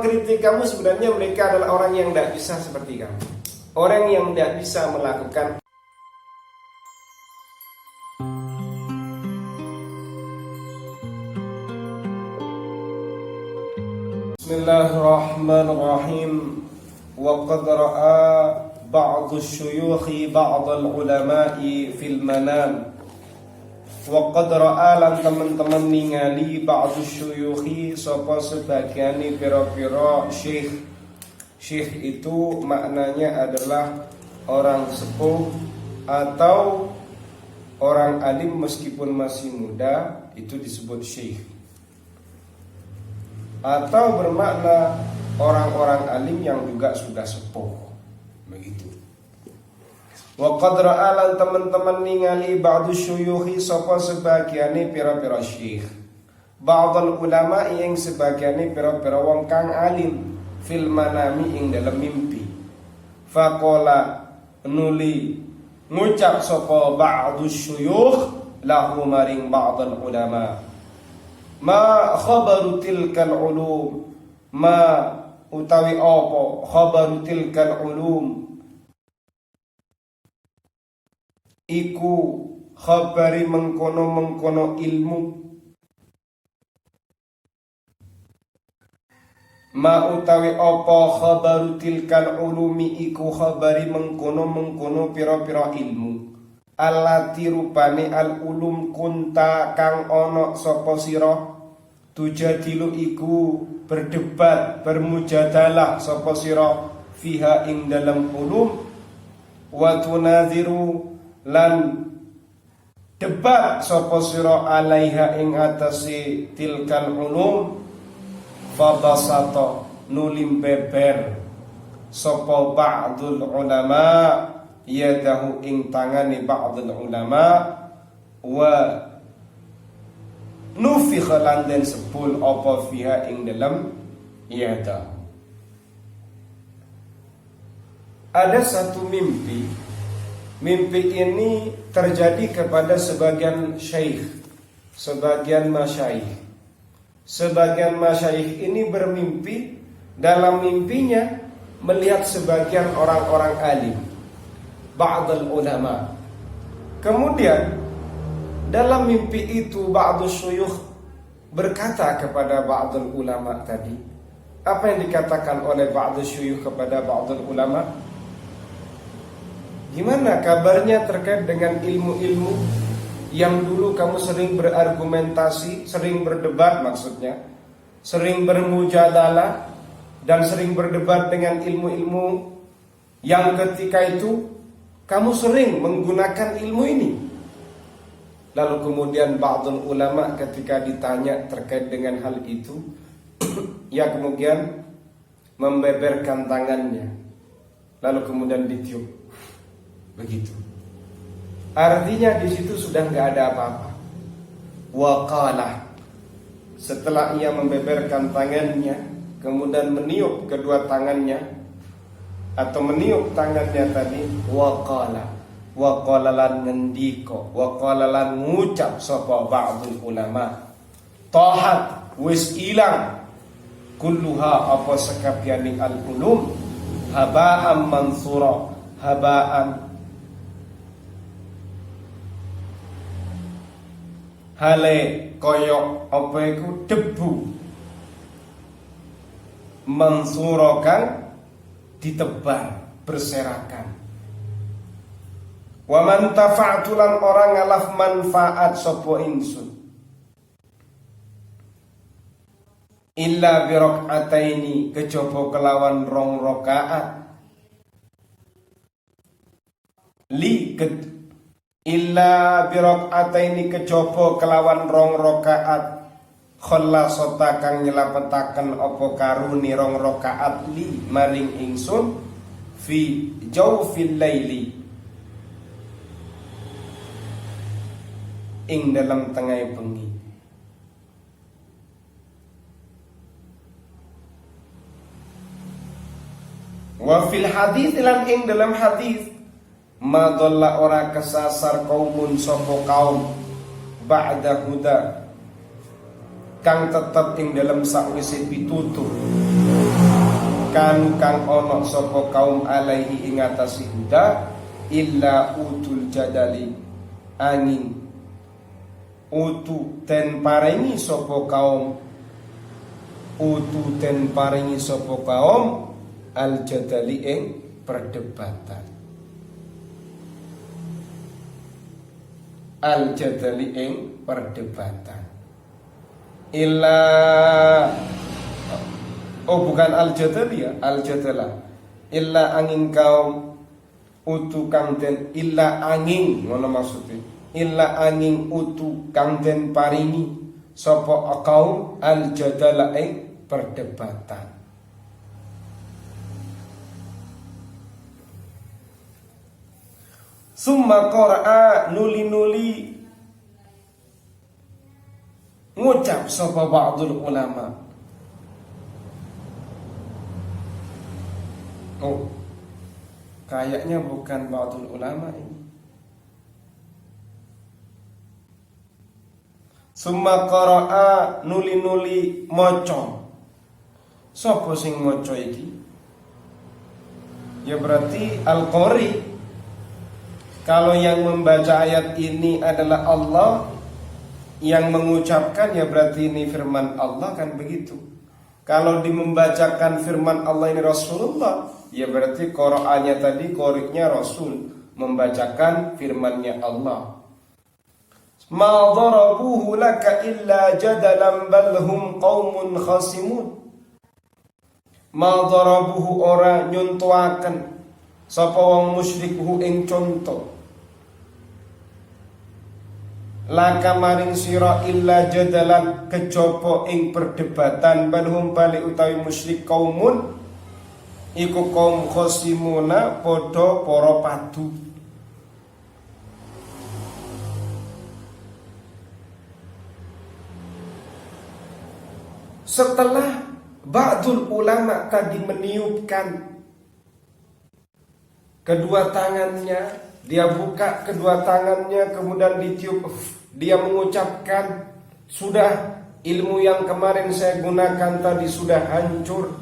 mengkritik kamu sebenarnya mereka adalah orang yang tidak bisa seperti kamu. Orang yang tidak bisa melakukan. Bismillahirrahmanirrahim. Wa qad ra'a ba'du syuyukhi ba'dal ulama'i fil manam. Wa qad ra'a lan teman-teman ningali ba'du syuyukhi sapa sebagiane pira-pira syekh. Syekh itu maknanya adalah orang sepuh atau orang alim meskipun masih muda, itu disebut syekh. Atau bermakna orang-orang alim yang juga sudah sepuh. Begitu. Wa qad ra'a lan teman-teman ningali ba'du syuyukhi sapa sebagiane pira-pira syekh. Ba'dul ulama yang sebagiane pira-pira wong kang alim fil manami ing dalam mimpi. Faqala nuli ngucap sapa ba'du syuyukh lahu maring ba'dul ulama. Ma khabaru tilkal ulum, ma utawi apa khabaru tilkal ulum, iku khabari mengkono-mengkono ilmu. Ma utawi apa khabaru tilkal ulumi, iku khabari mengkono-mengkono pira-pira ilmu. Allati rupane al ulum kunta kang ono sapa sira tujadilu iku berdebat bermujadalah sapa sira fiha ing dalam ulum, wa tunaziru lan debat sapa sira alaiha ing atase tilkal ulum. Fabasata nulim beber sapa ba'dul ulama yadahu ing tangane ba'dul ulama, wa nufikha lan den sepul apa fiha ing dalam yada. Ada satu mimpi. Mimpi ini terjadi kepada sebagian syekh, sebagian masyayikh. Sebagian masyayikh ini bermimpi, dalam mimpinya melihat sebagian orang-orang alim, ba'dul ulama. Kemudian dalam mimpi itu ba'du syuyukh berkata kepada ba'dul ulama tadi. Apa yang dikatakan oleh ba'du syuyukh kepada ba'dul ulama? Gimana kabarnya terkait dengan ilmu-ilmu yang dulu kamu sering berargumentasi, sering berdebat maksudnya, sering bermujadalah dan sering berdebat dengan ilmu-ilmu yang ketika itu kamu sering menggunakan ilmu ini. Lalu kemudian ba'dul ulama ketika ditanya terkait dengan hal itu, ya kemudian membeberkan tangannya, lalu kemudian ditiup. Begitu. Artinya di situ sudah nggak ada apa-apa. Waqala, setelah ia membeberkan tangannya, kemudian meniup kedua tangannya atau meniup tangannya tadi, waqala lan ngendiko, waqala lan ngucap sapa ba'dul ulama, tahat wis ilang kulluha apa sekabiane al ulum, haba'an mansura, haba'an hale koyok apa iku debu, mansurakan ditebar berserakan. Wa man tafa'tu lan orang ngalaf manfaat sapa ingsun illa bi rak'ataini kejaba kelawan 2 rakaat illa bi rak'ataini kejaba kelawan 2 rakaat khallasata kang nyelapetaken apa karuni 2 rakaat li maring ingsun fi jawfil laili ing dalam tengah bengi. Wa fil hadis lan ing dalam hadis madalla ora kesasar kaumun sapa kaum ba'da huda kang tetep ing dalam sakwise pitutur kan kang ono sapa kaum alaihi ing atase huda illa utul jadali angin utu ten paringi sapa kaum al jadali ing perdebatan illa bukan al-jadali ya, al-jadalah illa angin kaum utu kang den illa angin ngono maksudnya illa angin utu kang den paringi sapa kaum al-jadalah ing perdebatan. Summa qara'a nuli ngucap sapa ba'dul ulama. Oh, kayaknya bukan ba'dul ulama ini. Summa qara'a nuli maca. Sapa sing maca iki? Ya berarti al-qari. Kalau yang membaca ayat ini adalah Allah, yang mengucapkan ya berarti ini firman Allah, kan begitu. Kalau membacakan firman Allah ini Rasulullah, ya berarti Qur'annya tadi qori'nya Rasul membacakan firmannya Allah. Ma darabuhu laka illa jadalan bal hum qaumun khasimun. Ma darabuhu ora nyuntuaken sapa wong musyrik hu ing conto laka maring sira illa jadalan kejaba ing perdebatan balhum bali utawi musyrik kaumun iku kaum khosimuna padha para padu. Setelah ba'dul ulama tadi meniupkan kedua tangannya, dia buka kedua tangannya, kemudian ditiup, dia mengucapkan, sudah ilmu yang kemarin saya gunakan tadi sudah hancur,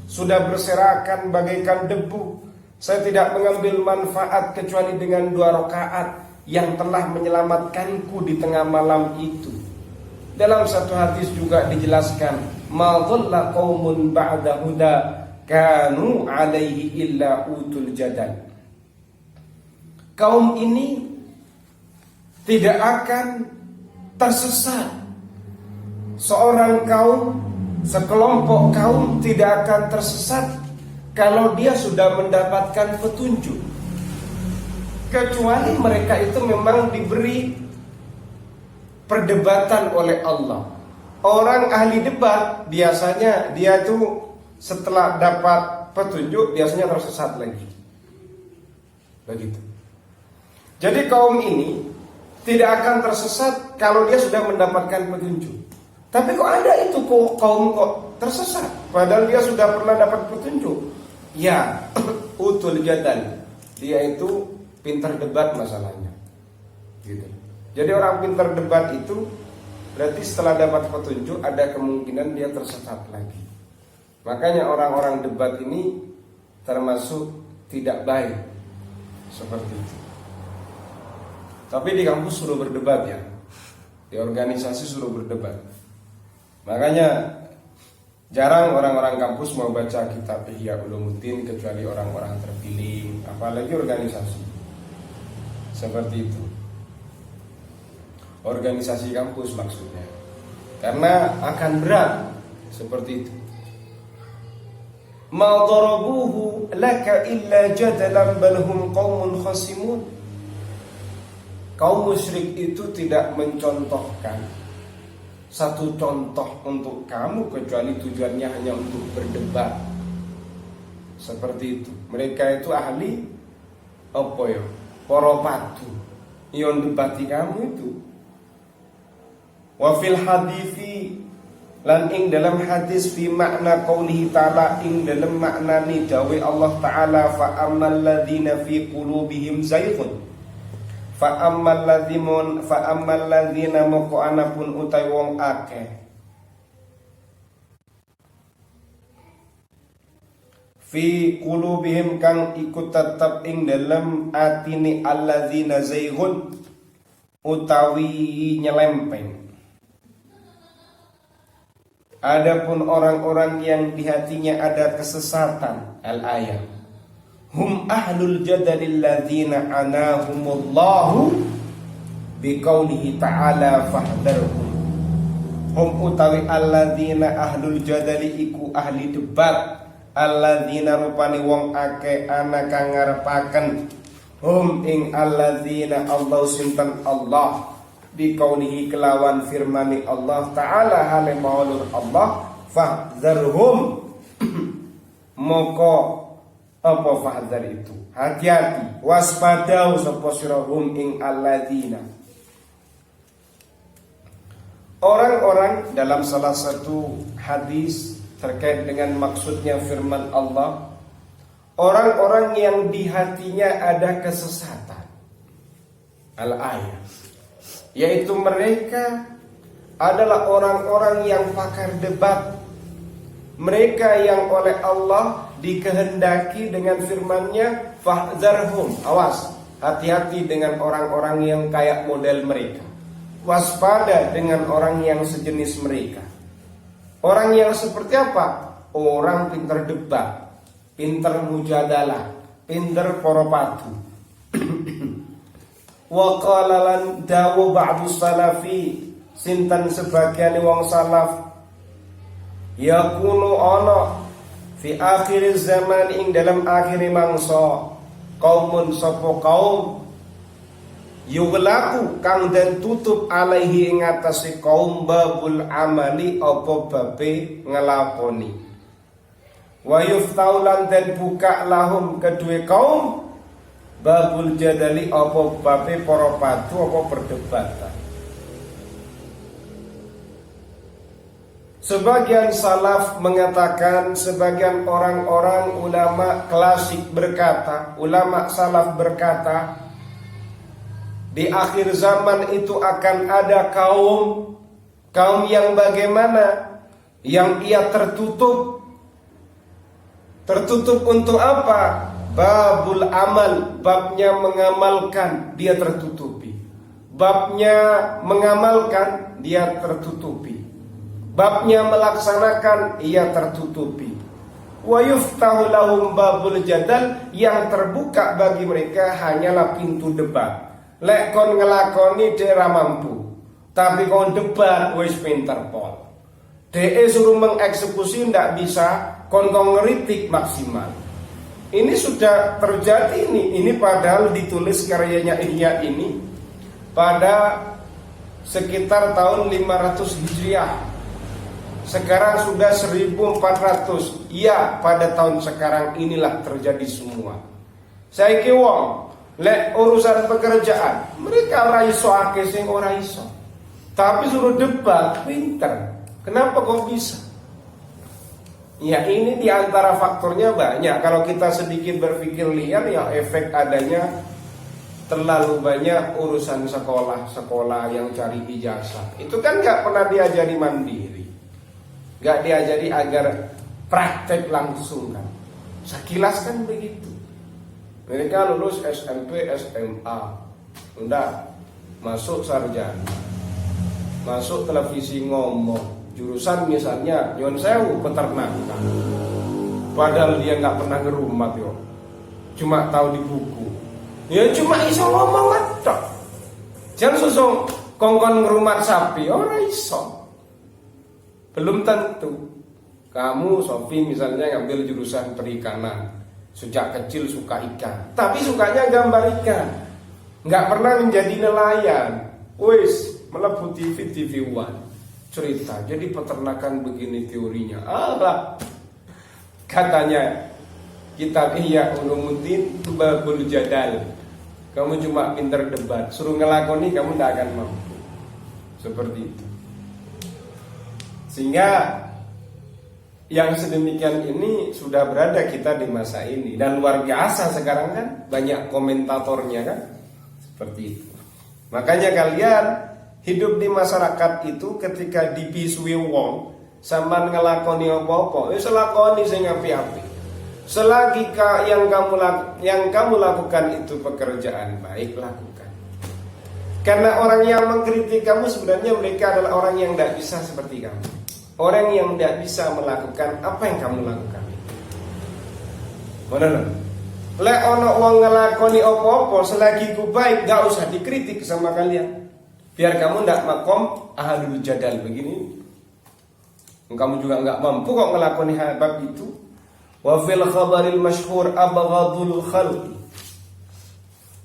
sudah berserakan bagaikan debu. Saya tidak mengambil manfaat kecuali dengan 2 rakaat yang telah menyelamatkanku di tengah malam itu. Dalam satu hadis juga dijelaskan, ma dhalla qaumun ba'da huda kanu alaihi illa utul jadal. Kaum ini tidak akan tersesat. Seorang kaum, sekelompok kaum tidak akan tersesat kalau dia sudah mendapatkan petunjuk, kecuali mereka itu memang diberi perdebatan oleh Allah. Orang ahli debat biasanya dia tuh setelah dapat petunjuk biasanya tersesat lagi. Begitu. Jadi kaum ini tidak akan tersesat kalau dia sudah mendapatkan petunjuk. Tapi kok ada itu kaum kok tersesat padahal dia sudah pernah dapat petunjuk? Ya, utul jadal. Dia itu pintar debat masalahnya. Gitu. Jadi orang pintar debat itu berarti setelah dapat petunjuk ada kemungkinan dia tersesat lagi. Makanya orang-orang debat ini termasuk tidak baik seperti itu. Tapi di kampus suruh berdebat ya, di organisasi suruh berdebat. Makanya jarang orang-orang kampus mau baca kitab Ihya Ulumuddin kecuali orang-orang terpilih, apalagi organisasi. Seperti itu. Organisasi kampus maksudnya. Karena akan berat seperti itu. Ma darabuhu laka illa jadalan bal hum qaumun khasimun. Kaum musyrik itu tidak mencontohkan satu contoh untuk kamu kecuali tujuannya hanya untuk berdebat. Seperti itu. Mereka itu ahli apa ya? Para padu. Yang debati kamu itu. Wa fil hadithi lan ing dalam hadis fi makna qaulihi ta'ala ing dalam maknani dawe Allah Ta'ala fa ammal ladzina fi qulubihim zayghun fa ammal ladzina moko anapun utai wong akeh fi qulubihim kang ikut tetep ing dalem atine alladzina zaighun utawi nyelempeng. Adapun orang-orang yang di hatinya ada kesesatan, al-ayat. Hum ahlul jadalil ladzina anahumullahu biqaulihi ta'ala fahdharhum. Hum utawi alladzina ahlul jadali iku ahli debat, alladzina rupani wong akeh ana kang ngarepaken hum ing alladzina Allah sinten Allah biqaulihi kelawan firmani Allah Ta'ala hale maulur Allah fahdharhum. Moko apa fahdhar itu? Hati-hati, waspadau sapa sira hum ing alladzina. Orang-orang dalam salah satu hadis terkait dengan maksudnya firman Allah, orang-orang yang di hatinya ada kesesatan, al-ayat, yaitu mereka adalah orang-orang yang pakar debat. Mereka yang oleh Allah dikehendaki dengan firman-Nya fahzarhum, awas, hati-hati dengan orang-orang yang kayak model mereka. Waspada dengan orang yang sejenis mereka. Orang yang seperti apa? Orang pintar debat, pintar mujadalah, pintar poropatu. Wa qala lan dawu ba'du salafi, sinten sebagian wong salaf, yakunu ana fi akhir zaman ing dalam akhir mangsa kaumun sapa kaum yughlaqu kang den tutup alaihi ing atase kaum babul amali apa babe ngelakoni, wa yuftaulan den buka lahum kedue kaum babul jadali apa babe para padu apa perdebatan. Sebagian salaf mengatakan, sebagian orang-orang ulama klasik berkata, ulama salaf berkata, di akhir zaman itu akan ada kaum yang bagaimana? Yang ia tertutup. Tertutup untuk apa? Babul amal, babnya mengamalkan, dia tertutupi. Babnya mengamalkan, dia tertutupi. Babnya melaksanakan, ia tertutupi. Wa yuftahu lahum babul jadal, yang terbuka bagi mereka hanyalah pintu debat. Lek kon ngelakoni dia mampu, tapi kon debat wis pinter pol. DE suruh mengeksekusi ndak bisa, kon ngeritik maksimal. Ini sudah terjadi ini padahal ditulis karyanya Ihya ini pada sekitar tahun 500 Hijriah. Sekarang sudah 1400. Ya, pada tahun sekarang inilah terjadi semua. Saiki wong lek urusan pekerjaan, mereka ora iso akeh sing ora iso. Tapi suruh debat pinter. Kenapa kok bisa? Ya ini diantara faktornya banyak. Kalau kita sedikit berpikir liar, ya efek adanya terlalu banyak urusan sekolah yang cari ijazah. Itu kan gak pernah diajari mandiri, gak diajari agar praktek langsung kan. Sekilas kan begitu. Mereka lulus SMP, SMA, udah masuk sarjana, masuk televisi ngomong, jurusan misalnya nyon sewu peternakan, padahal dia nggak pernah ngerumat yo, cuma tahu di buku, ya cuma iso ngomong aja, jangan susung kongkon ngerumat sapi, orang iso, belum tentu. Kamu Sofi misalnya ngambil jurusan perikanan, sejak kecil suka ikan, tapi sukanya gambar ikan, nggak pernah menjadi nelayan. Wis melebu TV One cerita, jadi peternakan begini teorinya. Allah katanya kitab Ihya Ulumuddin babul jadal, kamu cuma pinter debat, suruh ngelakoni kamu tidak akan mampu. Seperti itu. Sehingga yang sedemikian ini sudah berada kita di masa ini. Dan luar biasa sekarang kan, banyak komentatornya kan. Seperti itu. Makanya kalian hidup di masyarakat itu ketika dibisui wong sampean ngelakoni apa-apa, wis lakoni sing apik-apik. Selagi yang kamu lakukan itu pekerjaan baik, lakukan. Karena orang yang mengkritik kamu sebenarnya mereka adalah orang yang tidak bisa seperti kamu. Orang yang tidak bisa melakukan apa yang kamu lakukan. Benar? Lek ono wong ngelakoni opo-opo selagi ku baik, gak usah dikritik sama kalian. Biar kamu ndak makom ahadul jadal begini. Kamu juga nggak mampu kok ngelakoni bab itu. Wa fil khabaril masyhur abghadul khalqi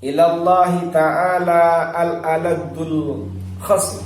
ila Allah ta'ala al-aladul khasm.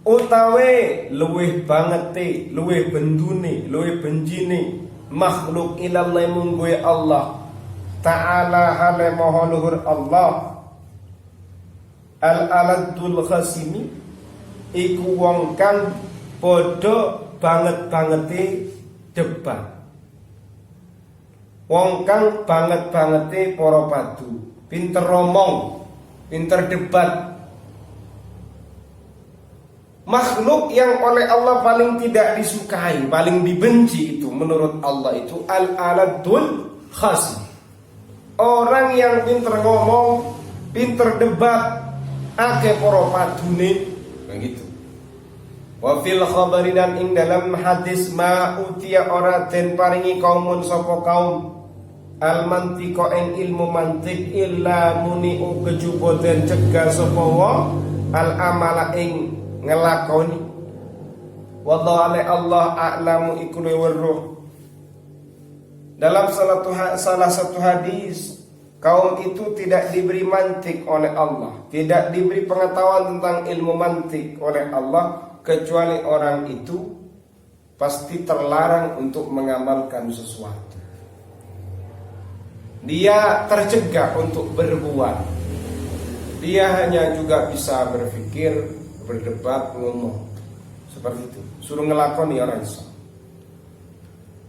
Utawe luweh bangete, luweh bendune, luweh benjine makhluk ilallah mungguwe Allah ta'ala hale maha luhur Allah al-aladul khasimi iku wong kang padha banget-bangete debat. Wong kang banget-bangete para padu, pinter ngomong, pinter debat. Makhluk yang oleh Allah paling tidak disukai, paling dibenci itu menurut Allah itu al-aladul khasim. Orang yang pinter ngomong, pinter debat, akeh para padune begitu. Wa fil khabari dan ing dalam hadis ma utia ora den paringi kaumun sapa kaum al mantiqa ing ilmu mantik illa muni kejaba den cegah sapa wa al amala ing ngelakoni. Wallahu Allah a'lamu iku weruh. Dalam salah satu hadis, kaum itu tidak diberi mantik oleh Allah, tidak diberi pengetahuan tentang ilmu mantik oleh Allah, kecuali orang itu pasti terlarang untuk mengamalkan sesuatu. Dia tercegah untuk berbuat. Dia hanya juga bisa berpikir, berdebat, ngomong. Seperti itu. Suruh ngelakoni orang Islam.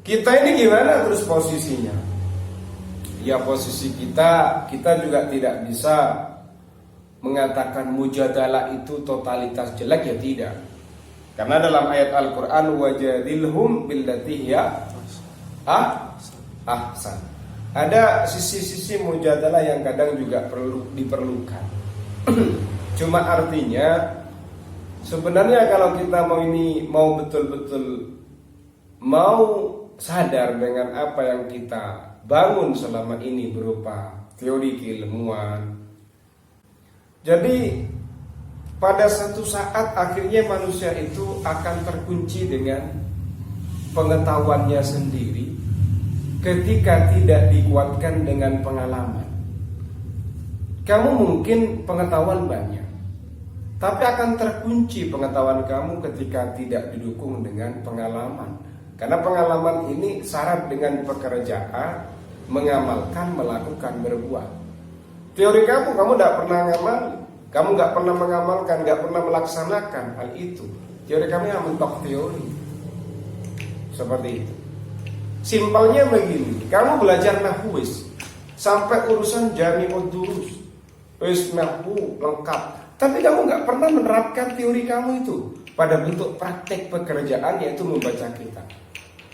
Kita ini gimana terus posisinya? Ya posisi kita juga tidak bisa mengatakan mujadalah itu totalitas jelek, ya tidak. Karena dalam ayat Al-Quran wajadilhum billati hiya ahsan. Ada sisi-sisi mujadalah yang kadang juga perlu diperlukan. Cuma artinya sebenarnya kalau kita mau betul-betul mau sadar dengan apa yang kita bangun selama ini berupa teori keilmuan. Jadi pada satu saat akhirnya manusia itu akan terkunci dengan pengetahuannya sendiri ketika tidak dikuatkan dengan pengalaman. Kamu mungkin pengetahuan banyak, tapi akan terkunci pengetahuan kamu ketika tidak didukung dengan pengalaman. Karena pengalaman ini syarat dengan pekerjaan, mengamalkan, melakukan, berbuat. Teori kamu tidak pernah ngamalin, kamu nggak pernah mengamalkan, nggak pernah melaksanakan hal itu. Teori kamu yang mentok teori. Seperti itu. Simpelnya begini, kamu belajar nahwis sampai urusan jami'ud durus, wis nahwu lengkap, tapi kamu nggak pernah menerapkan teori kamu itu pada bentuk praktek pekerjaan, yaitu membaca kitab.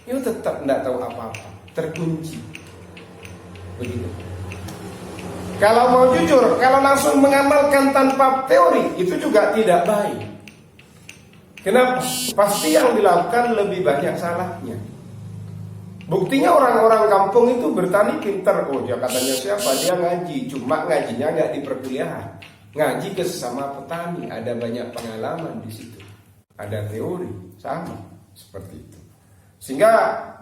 Itu tetap tidak tahu apa-apa, terkunci. Begitu. Kalau mau jujur, kalau langsung mengamalkan tanpa teori, itu juga tidak baik. Kenapa? Pasti yang dilakukan lebih banyak salahnya. Buktinya orang-orang kampung itu bertani pintar. Oh, dia katanya siapa? Dia ngaji, cuma ngajinya nggak di perkuliahan. Ngaji ke sesama petani, ada banyak pengalaman di situ. Ada teori, sama seperti itu. Sehingga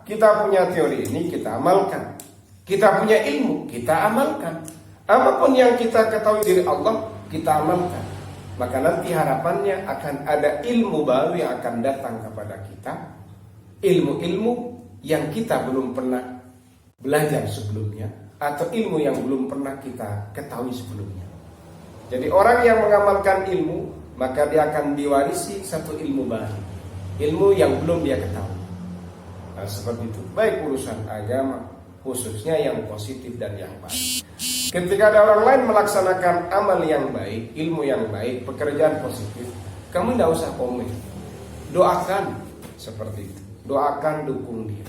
kita punya teori ini, kita amalkan. Kita punya ilmu, kita amalkan. Apapun yang kita ketahui dari Allah, kita amalkan. Maka nanti harapannya akan ada ilmu baru yang akan datang kepada kita. Ilmu-ilmu yang kita belum pernah belajar sebelumnya, atau ilmu yang belum pernah kita ketahui sebelumnya. Jadi orang yang mengamalkan ilmu, maka dia akan diwarisi satu ilmu baru, ilmu yang belum dia ketahui. Nah, seperti itu. Baik urusan agama, khususnya yang positif dan yang baik. Ketika ada orang lain melaksanakan amal yang baik, ilmu yang baik, pekerjaan positif, kamu tidak usah komen. doakan seperti itu. Doakan, dukung dia.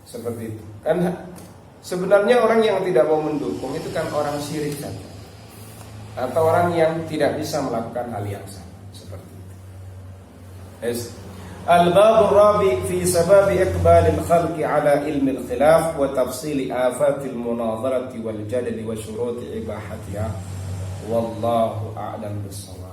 Seperti itu. Kan sebenarnya orang yang tidak mau mendukung itu kan orang syirik saja. Atau orang yang tidak bisa melakukan hal yang sama. Seperti itu. Yes. Al-bab rabi fi sabab iqbal al-khalqi ala ilmi al-khilaf wa tafsil afat al-munadharati wal jadal wa shurut ibahatiha wallahu a'lam bis-shawab.